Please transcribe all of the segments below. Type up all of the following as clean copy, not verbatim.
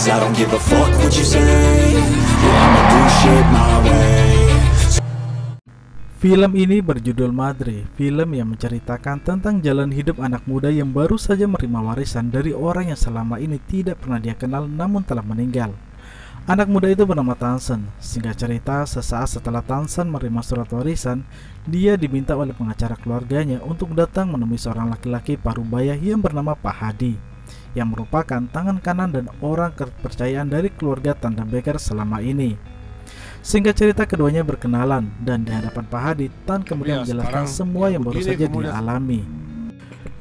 'cause I don't give a fuck what you say. Yeah, I'ma do shit my way. Film ini berjudul Madre, film yang menceritakan tentang jalan hidup anak muda yang baru saja menerima warisan dari orang yang selama ini tidak pernah dia kenal namun telah meninggal. Anak muda itu bernama Tansen. Singkat cerita, sesaat setelah Tansen menerima surat warisan, dia diminta oleh pengacara keluarganya untuk datang menemui seorang laki-laki parubaya yang bernama Pak Hadi, yang merupakan tangan kanan dan orang kepercayaan dari keluarga Tanda Beker selama ini. Singkat cerita, keduanya berkenalan dan di hadapan Pak Hadi, Tan kemudian menjelaskan semua yang baru saja dia alami.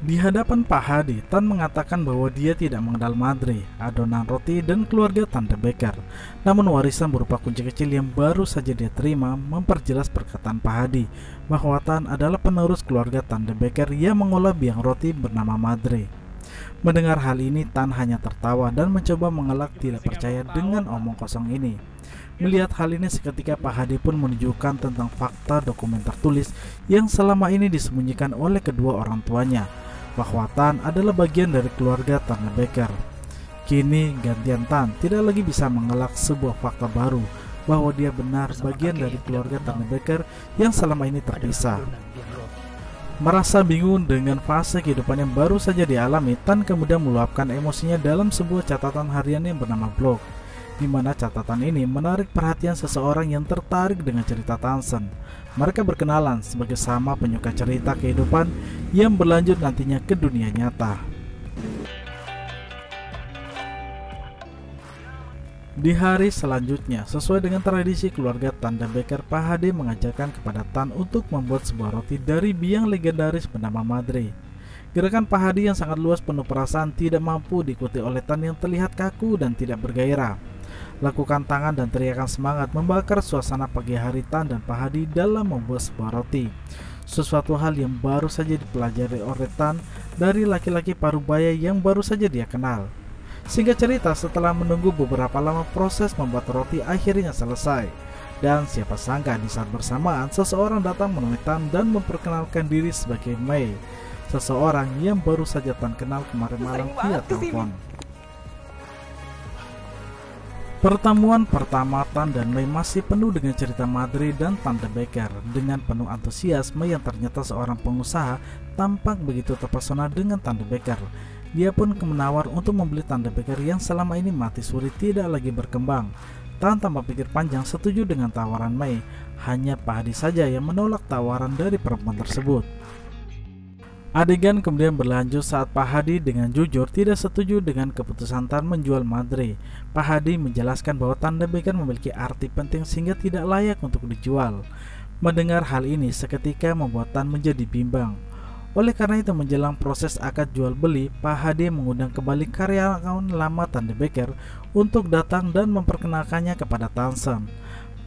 Di hadapan Pak Hadi, Tan mengatakan bahwa dia tidak mengenal Madre, adonan roti, dan keluarga Tanda Beker. Namun warisan berupa kunci kecil yang baru saja dia terima memperjelas perkataan Pak Hadi bahwa Tan adalah penerus keluarga Tanda Beker yang mengolah biang roti bernama Madre. Mendengar hal ini, Tan hanya tertawa dan mencoba mengelak tidak percaya dengan omong kosong ini. Melihat hal ini, seketika Pak Hadi pun menunjukkan tentang fakta dokumen tertulis yang selama ini disembunyikan oleh kedua orang tuanya, bahwa Tan adalah bagian dari keluarga Tanda Beker. Kini gantian Tan tidak lagi bisa mengelak sebuah fakta baru, bahwa dia benar bagian dari keluarga Tanda Beker yang selama ini terpisah. Merasa bingung dengan fase kehidupan yang baru saja dialami, Tan kemudian meluapkan emosinya dalam sebuah catatan harian yang bernama blog, di mana catatan ini menarik perhatian seseorang yang tertarik dengan cerita Tansen. Mereka berkenalan sebagai sama penyuka cerita kehidupan yang berlanjut nantinya ke dunia nyata. Di hari selanjutnya, sesuai dengan tradisi keluarga Tanda Beker, Pak Hadi mengajarkan kepada Tan untuk membuat sebuah roti dari biang legendaris bernama Madre. Gerakan Pak Hadi yang sangat luas penuh perasaan tidak mampu diikuti oleh Tan yang terlihat kaku dan tidak bergairah. Lakukan tangan dan teriakan semangat membakar suasana pagi hari Tan dan Pak Hadi dalam membuat sebuah roti. Sesuatu hal yang baru saja dipelajari oleh Tan dari laki-laki parubaya yang baru saja dia kenal. Singkat cerita, setelah menunggu beberapa lama, proses membuat roti akhirnya selesai. Dan siapa sangka di saat bersamaan seseorang datang menemui Tan dan memperkenalkan diri sebagai Mei, seseorang yang baru saja Tan kenal kemarin malam via telepon. Pertemuan pertama Tan dan Mei masih penuh dengan cerita Madre dan Tanda Beker. Dengan penuh antusiasme yang ternyata seorang pengusaha tampak begitu terpesona dengan Tanda Beker. Dia pun menawar untuk membeli Tanda Beker yang selama ini mati suri tidak lagi berkembang. Tan tanpa pikir panjang setuju dengan tawaran Mei. Hanya Pak Hadi saja yang menolak tawaran dari perempuan tersebut. Adegan kemudian berlanjut saat Pak Hadi dengan jujur tidak setuju dengan keputusan Tan menjual Madre. Pak Hadi menjelaskan bahwa Tanda Beker memiliki arti penting sehingga tidak layak untuk dijual. Mendengar hal ini seketika membuat Tan menjadi bimbang. Oleh karena itu, menjelang proses akad jual beli, Pak Hadi mengundang kembali karyawan lama Tanda Beker untuk datang dan memperkenalkannya kepada Tansen.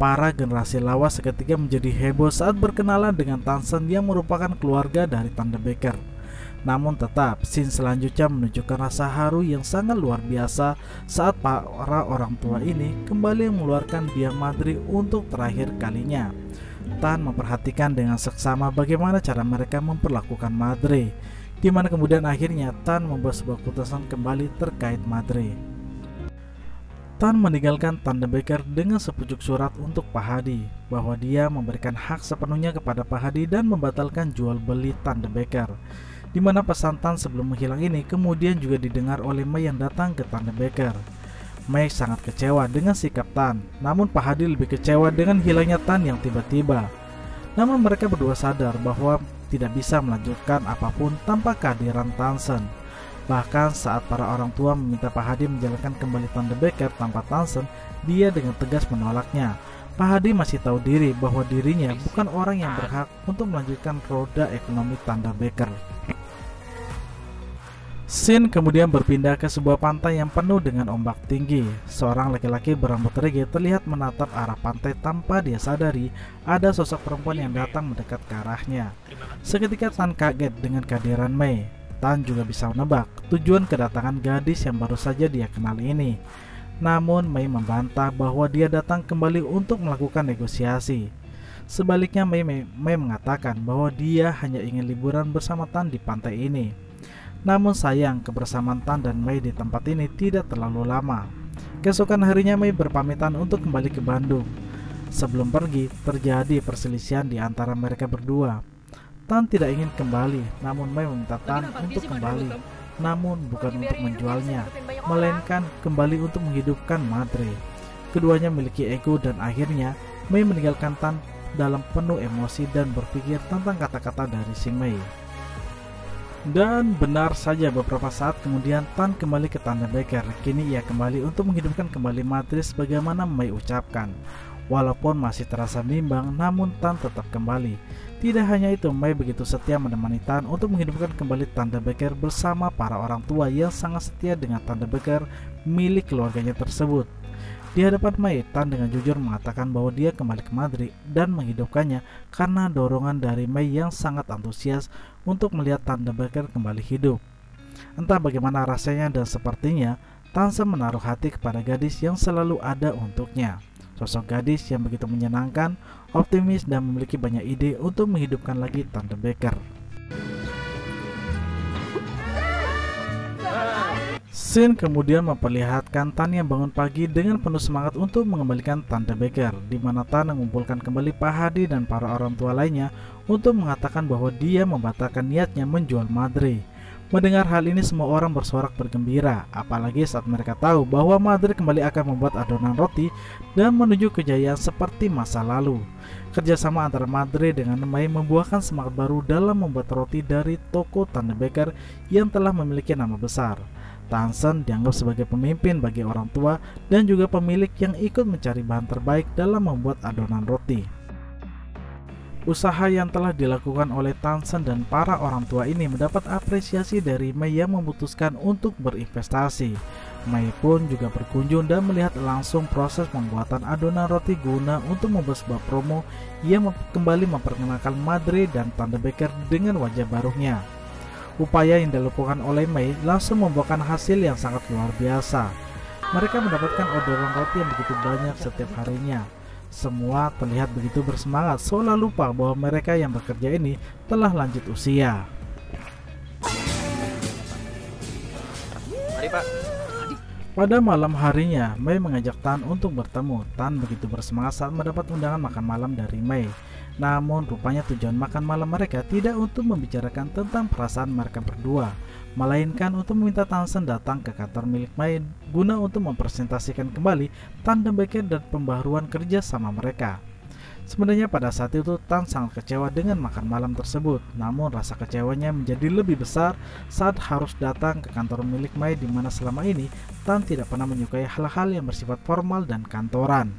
Para generasi lawas seketika menjadi heboh saat berkenalan dengan Tansen yang merupakan keluarga dari Tanda Beker. Namun tetap, scene selanjutnya menunjukkan rasa haru yang sangat luar biasa saat para orang tua ini kembali mengeluarkan biang Madre untuk terakhir kalinya. Tan memperhatikan dengan seksama bagaimana cara mereka memperlakukan Madre, di mana kemudian akhirnya Tan membuat sebuah keputusan kembali terkait Madre. Tan meninggalkan Tanda Beker dengan sepucuk surat untuk Pak Hadi, bahwa dia memberikan hak sepenuhnya kepada Pak Hadi dan membatalkan jual beli Tanda Beker. Di mana pesan Tan sebelum menghilang ini kemudian juga didengar oleh Mei yang datang ke Tanda Beker. Mei sangat kecewa dengan sikap Tan, namun Pak Hadi lebih kecewa dengan hilangnya Tan yang tiba-tiba. Namun mereka berdua sadar bahwa tidak bisa melanjutkan apapun tanpa kehadiran Tansen. Bahkan saat para orang tua meminta Pak Hadi menjalankan kembali Tanda Beker tanpa Tansen, dia dengan tegas menolaknya. Pak Hadi masih tahu diri bahwa dirinya bukan orang yang berhak untuk melanjutkan roda ekonomi Tanda Beker. Scene kemudian berpindah ke sebuah pantai yang penuh dengan ombak tinggi. Seorang laki-laki berambut reggae terlihat menatap arah pantai tanpa dia sadari ada sosok perempuan yang datang mendekat ke arahnya. Seketika Tan kaget dengan kehadiran Mei. Tan juga bisa menebak tujuan kedatangan gadis yang baru saja dia kenal ini. Namun Mei membantah bahwa dia datang kembali untuk melakukan negosiasi. Sebaliknya Mei mengatakan bahwa dia hanya ingin liburan bersama Tan di pantai ini. Namun sayang, kebersamaan Tan dan Mei di tempat ini tidak terlalu lama. Keesokan harinya Mei berpamitan untuk kembali ke Bandung. Sebelum pergi, terjadi perselisihan di antara mereka berdua. Tan tidak ingin kembali, namun Mei meminta Tan untuk kembali, namun bukan untuk menjualnya, melainkan kembali untuk menghidupkan Madre. Keduanya memiliki ego dan akhirnya Mei meninggalkan Tan dalam penuh emosi dan berpikir tentang kata-kata dari si Mei. Dan benar saja, beberapa saat kemudian Tan kembali ke Thunderbaker. Kini ia kembali untuk menghidupkan kembali Madre sebagaimana Mei ucapkan. Walaupun masih terasa bimbang, namun Tan tetap kembali. Tidak hanya itu, Mei begitu setia menemani Tan untuk menghidupkan kembali Thunderbaker bersama para orang tua yang sangat setia dengan Thunderbaker milik keluarganya tersebut. Di hadapan Mei, Tan dengan jujur mengatakan bahwa dia kembali ke Madrid dan menghidupkannya karena dorongan dari Mei yang sangat antusias untuk melihat Thunderbaker kembali hidup. Entah bagaimana rasanya dan sepertinya Tansen menaruh hati kepada gadis yang selalu ada untuknya. Sosok gadis yang begitu menyenangkan, optimis dan memiliki banyak ide untuk menghidupkan lagi Thunderbaker. Scene kemudian memperlihatkan Tan yang bangun pagi dengan penuh semangat untuk mengembalikan Thunderbaker, di mana Tan mengumpulkan kembali Pak Hadi dan para orang tua lainnya untuk mengatakan bahwa dia membatalkan niatnya menjual Madre. Mendengar hal ini semua orang bersorak bergembira, apalagi saat mereka tahu bahwa Madre kembali akan membuat adonan roti dan menuju kejayaan seperti masa lalu. Kerjasama antara Madre dengan Mei membuahkan semangat baru dalam membuat roti dari toko Thunderbaker yang telah memiliki nama besar. Tansen dianggap sebagai pemimpin bagi orang tua dan juga pemilik yang ikut mencari bahan terbaik dalam membuat adonan roti. Usaha yang telah dilakukan oleh Tansen dan para orang tua ini mendapat apresiasi dari Mei yang memutuskan untuk berinvestasi. Mei pun juga berkunjung dan melihat langsung proses pembuatan adonan roti guna untuk membuat sebuah promo yang kembali memperkenalkan Madre dan Thunderbaker dengan wajah barunya. Upaya yang dilakukan oleh Mei langsung membuahkan hasil yang sangat luar biasa. Mereka mendapatkan orderan roti yang begitu banyak setiap harinya. Semua terlihat begitu bersemangat, seolah lupa bahwa mereka yang bekerja ini telah lanjut usia. Mari Pak. Pada malam harinya, Mei mengajak Tan untuk bertemu. Tan begitu bersemangat saat mendapat undangan makan malam dari Mei. Namun rupanya tujuan makan malam mereka tidak untuk membicarakan tentang perasaan mereka berdua, melainkan untuk meminta Tansen datang ke kantor milik Mei guna untuk mempresentasikan kembali Thunderbaker dan pembaharuan kerja sama mereka. Sebenarnya pada saat itu Tan sangat kecewa dengan makan malam tersebut, namun rasa kecewanya menjadi lebih besar saat harus datang ke kantor milik Mei di mana selama ini Tan tidak pernah menyukai hal-hal yang bersifat formal dan kantoran.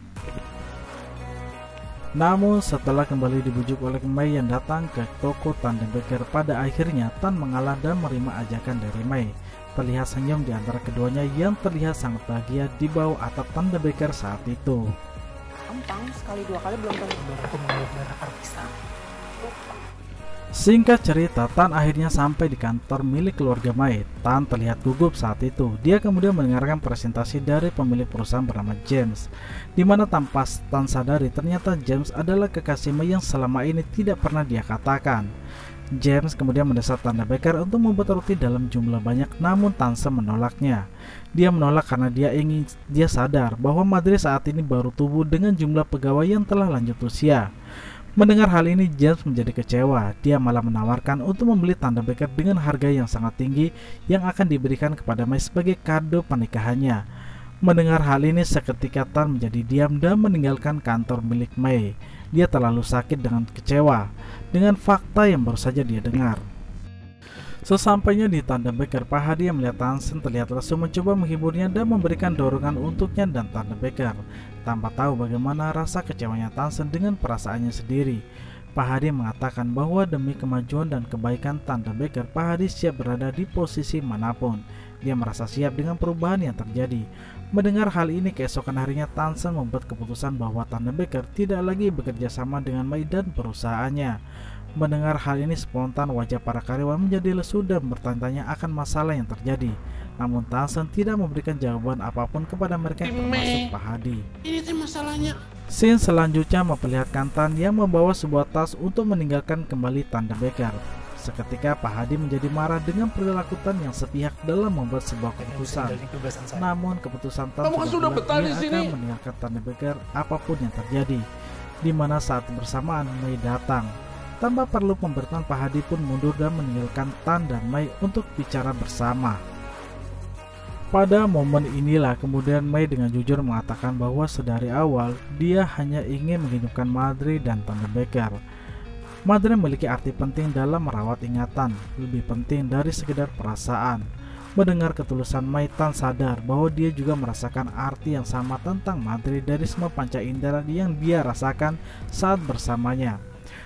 Namun setelah kembali dibujuk oleh Mei yang datang ke toko Thunderbaker, pada akhirnya Tan mengalah dan menerima ajakan dari Mei. Terlihat senyum di antara keduanya yang terlihat sangat bahagia di bawah atap Thunderbaker saat itu. Gampang, sekali dua kali belum tentu. Aku mengeluarkan artis. Singkat cerita, Tan akhirnya sampai di kantor milik keluarga Mei. Tan terlihat gugup saat itu. Dia kemudian mendengarkan presentasi dari pemilik perusahaan bernama James, di mana tanpa Tan sadari ternyata James adalah kekasih Mei yang selama ini tidak pernah dia katakan. James kemudian mendesak Thunderbaker untuk membuat roti dalam jumlah banyak, namun Tansen menolaknya. Dia menolak karena dia sadar bahwa Madre saat ini baru tumbuh dengan jumlah pegawai yang telah lanjut usia. Mendengar hal ini, James menjadi kecewa. Dia malah menawarkan untuk membeli Thunderbaker dengan harga yang sangat tinggi yang akan diberikan kepada Mei sebagai kado pernikahannya. Mendengar hal ini, seketika Tan menjadi diam dan meninggalkan kantor milik Mei. Dia terlalu sakit dengan kecewa dengan fakta yang baru saja dia dengar. Sesampainya di Thunderbaker, Pak Hadi yang melihat Tansen terlihat langsung mencoba menghiburnya dan memberikan dorongan untuknya dan Thunderbaker, tanpa tahu bagaimana rasa kecewanya Tansen dengan perasaannya sendiri. Pak Hadi mengatakan bahwa demi kemajuan dan kebaikan Thunderbaker, Pak Hadi siap berada di posisi manapun. Dia merasa siap dengan perubahan yang terjadi. Mendengar hal ini, keesokan harinya Tansen membuat keputusan bahwa Thunderbaker tidak lagi bekerja sama dengan Mei dan perusahaannya. Mendengar hal ini, spontan wajah para karyawan menjadi lesu dan bertanya-tanya akan masalah yang terjadi. Namun Tansen tidak memberikan jawaban apapun kepada mereka, termasuk Pak Hadi. Ini masalahnya. Scene selanjutnya memperlihatkan Tan yang membawa sebuah tas untuk meninggalkan kembali Thunderbaker. Seketika Pak Hadi menjadi marah dengan perilaku Tan yang sepihak dalam membuat sebuah keputusan. Namun keputusan Tan sudah bulat, dia akan meninggalkan Thunderbreaker apapun yang terjadi. Di mana saat bersamaan Mei datang. Tanpa perlu pemberitahuan, Pak Hadi pun mundur dan meninggalkan Tan dan Mei untuk bicara bersama. Pada momen inilah kemudian Mei dengan jujur mengatakan bahwa sedari awal dia hanya ingin menghidupkan Madre dan Thunderbreaker. Madre memiliki arti penting dalam merawat ingatan, lebih penting dari sekedar perasaan. Mendengar ketulusan Mei, Tan sadar bahwa dia juga merasakan arti yang sama tentang Madre dari semua panca indera yang dia rasakan saat bersamanya.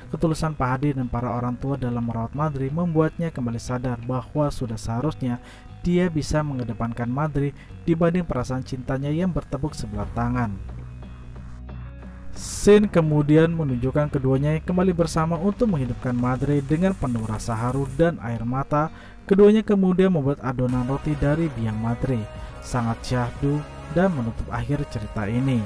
Ketulusan Pak Hadi dan para orang tua dalam merawat Madre membuatnya kembali sadar bahwa sudah seharusnya dia bisa mengedepankan Madre dibanding perasaan cintanya yang bertepuk sebelah tangan. Scene kemudian menunjukkan keduanya kembali bersama untuk menghidupkan Madre dengan penuh rasa haru dan air mata. Keduanya kemudian membuat adonan roti dari biang Madre, sangat syahdu dan menutup akhir cerita ini.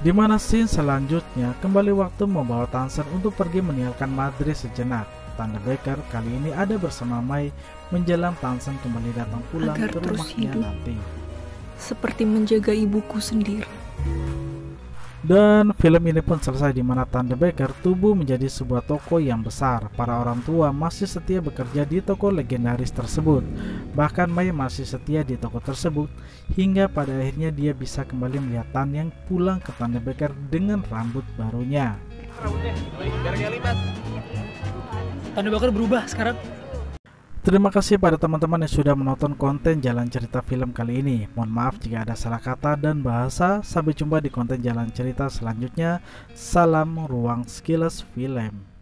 Di mana scene selanjutnya kembali waktu membawa Tansen untuk pergi meninggalkan Madre sejenak. Thunderbreaker kali ini ada bersama Mei menjelang Tansen kembali datang pulang agar ke rumahnya nanti. Seperti menjaga ibuku sendiri. Dan film ini pun selesai di mana Thunderbreaker tumbuh menjadi sebuah toko yang besar. Para orang tua masih setia bekerja di toko legendaris tersebut. Bahkan Mei masih setia di toko tersebut hingga pada akhirnya dia bisa kembali melihat Tan yang pulang ke Thunderbreaker dengan rambut barunya. Thunderbreaker berubah sekarang. Terima kasih pada teman-teman yang sudah menonton konten jalan cerita film kali ini. Mohon maaf jika ada salah kata dan bahasa. Sampai jumpa di konten jalan cerita selanjutnya. Salam Ruang Sekilas Film.